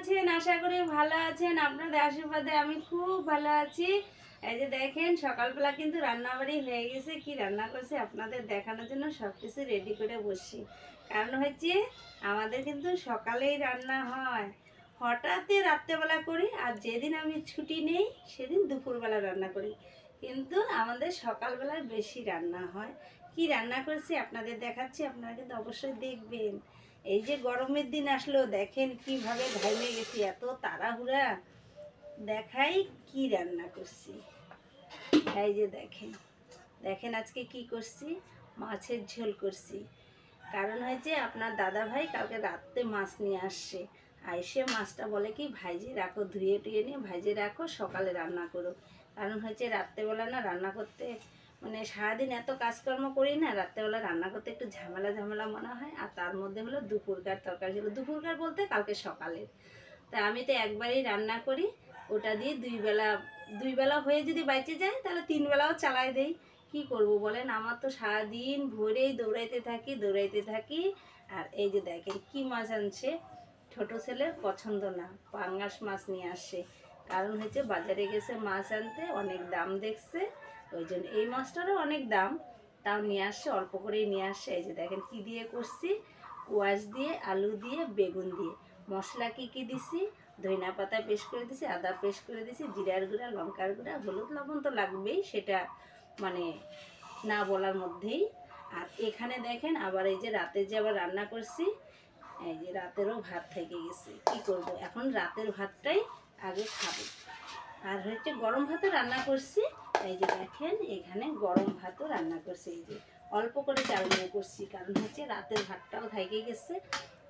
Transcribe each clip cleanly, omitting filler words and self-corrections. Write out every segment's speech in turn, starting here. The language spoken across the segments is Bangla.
আছেন? আশা করি ভালো আছেন। আপনাদের আশীর্বাদে আমি খুব ভালো আছি। এই যে দেখেন সকালবেলা কিন্তু রান্নাবাড়ি হয়ে গেছে। কি রান্না করছি আপনাদের দেখানোর জন্য সব কিছু রেডি করে বসছি। কারণ হচ্ছে আমাদের কিন্তু সকালেই রান্না হয়, হঠাৎই রাত্রেবেলা করি, আর যেদিন আমি ছুটি নেই সেদিন দুপুরবেলা রান্না করি। কিন্তু আমাদের সকালবেলায় বেশি রান্না হয়। কি রান্না করছি আপনাদের দেখাচ্ছি, আপনারা কিন্তু অবশ্যই দেখবেন। এই যে গরমের দিন আসলো, দেখেন কিভাবে ঘামে গেছি, এত তাড়াহুড়া। দেখাই কি রান্না করছি। এই যে দেখেন, দেখেন আজকে কি করছি, মাছের ঝোল করছি। কারণ হয়েছে আপনার দাদা ভাই কালকে রাত্রে মাছ নিয়ে আসছে, আইসে মাছটা বলে কি ভাইজে রাখো, ধুয়ে টুয়ে নিয়ে ভাইজে রাখো, সকালে রান্না করো। কারণ হচ্ছে রাত্রেবেলা না রান্না করতে, মানে সারাদিন এত কাজকর্ম করি না, রাত্রেবেলা রান্না করতে একটু ঝামেলা ঝামেলা মনে হয়। আর তার মধ্যে হলো দুপুরকার তরকারি ছিল, দুপুরকার বলতে কালকে সকালে। তা আমি তো একবারই রান্না করি, ওটা দিয়ে দুই বেলা হয়ে যদি বাইচে যায় তাহলে 3 বেলাও চালাই দেই। কি করব বলেন, আমার তো সারাদিন ভোরেই দৌড়াইতে থাকি। আর এই যে দেখেন কি মাছ আনছে, ছোট ছেলের পছন্দ না, পাঙ্গাস মাছ নিয়ে আসে। কারণ হচ্ছে বাজারে গেছে মাছ আনতে, অনেক দাম দেখছে, ওই জন্য এই মাছটারও অনেক দাম, তাও নিয়ে আসছে, অল্প করেই নিয়ে আসছে। এই যে দেখেন কি দিয়ে করছি, কোয়াশ দিয়ে, আলু দিয়ে, বেগুন দিয়ে। মশলা কি কি দিছি, ধনিয়া পাতা পেস্ট করে দিছি, আদা পেস্ট করে দিছি, জিরার গুঁড়া, লঙ্কার গুঁড়া, হলুদ লবণ তো লাগবেই, সেটা মানে না বলার মধ্যেই। আর এখানে দেখেন আবার এই যে রাতে যে আবার রান্না করছি, এই যে রাতেরও ভাত থেকে গেছে। কি করব, এখন রাতের ভাতটাই আগে খাবো। আর হচ্ছে গরম ভাতও রান্না করছি। এই যে দেখেন এখানে গরম ভাতও রান্না করছি, এই যে অল্প করে চাল নিয়ে করছি। কারণ হচ্ছে রাতের ভাতটাও থেকে গেছে,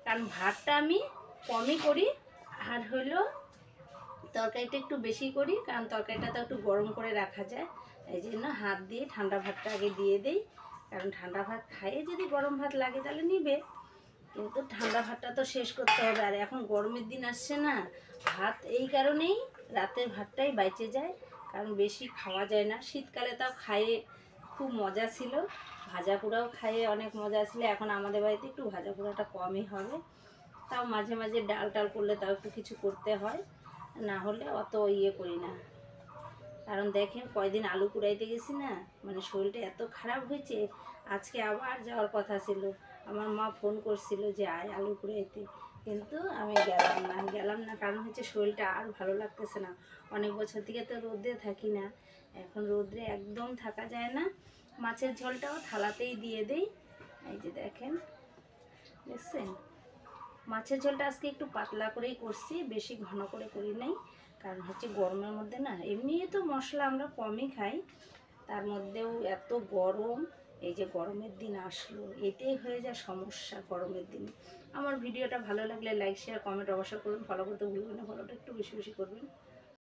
কারণ ভাতটা আমি কমই করি। আর হইলো তরকারিটা একটু বেশি করি, কারণ তরকারিটা তো একটু গরম করে রাখা যায়। এই জন্য হাত দিয়ে ঠান্ডা ভাতটা আগে দিয়ে দেই, কারণ ঠান্ডা ভাত খাইয়ে যদি গরম ভাত লাগে তাহলে নিবে, কিন্তু ঠান্ডা ভাতটা তো শেষ করতে হবে। আর এখন গরমের দিন আসছে না, ভাত এই কারণেই রাতের ভাতটাই বাইচে যায়, কারণ বেশি খাওয়া যায় না। শীতকালে তাও খাইয়ে খুব মজা ছিল, ভাজা পোড়াও খাইয়ে অনেক মজা ছিল। এখন আমাদের বাড়িতে একটু ভাজা পোড়াটা কমই হবে, তাও মাঝে মাঝে ডাল টাল করলে তাও একটু কিছু করতে হয়, না হলে অত ইয়ে করি না। কারণ দেখেন কয়দিন আলু কুড়াইতে গেছি না, মানে শরীরটা এত খারাপ হয়েছে। আজকে আবার যাওয়ার কথা ছিল, আমার মা ফোন করছিল যে আয় আলু কুড়াইতে, কিন্তু আমি গেলাম না। কারণ হচ্ছে শরীরটা আর ভালো লাগতেছে না। অনেক বছর থেকে তো রোদে থাকি না, এখন রোদ্রে একদম থাকা যায় না। মাছের ঝোলটাও থালাতেই দিয়ে দেই। এই যে দেখেন, দেখছেন মাছের ঝোলটা আজকে একটু পাতলা করেই করছি, বেশি ঘন করে করি নাই। কারণ হচ্ছে গরমের মধ্যে না, এমনি তো মশলা আমরা কমই খাই, তার মধ্যেও এত গরম। এই যে গরমের দিন আসলো, এটাই হয়ে যায় সমস্যা গরমের দিনে। আমার ভিডিওটা ভালো লাগলে লাইক শেয়ার কমেন্ট অবশ্যই করুন, ফলো করতে ভুলবেন না, ফলোটা একটু বেশি বেশি করবেন।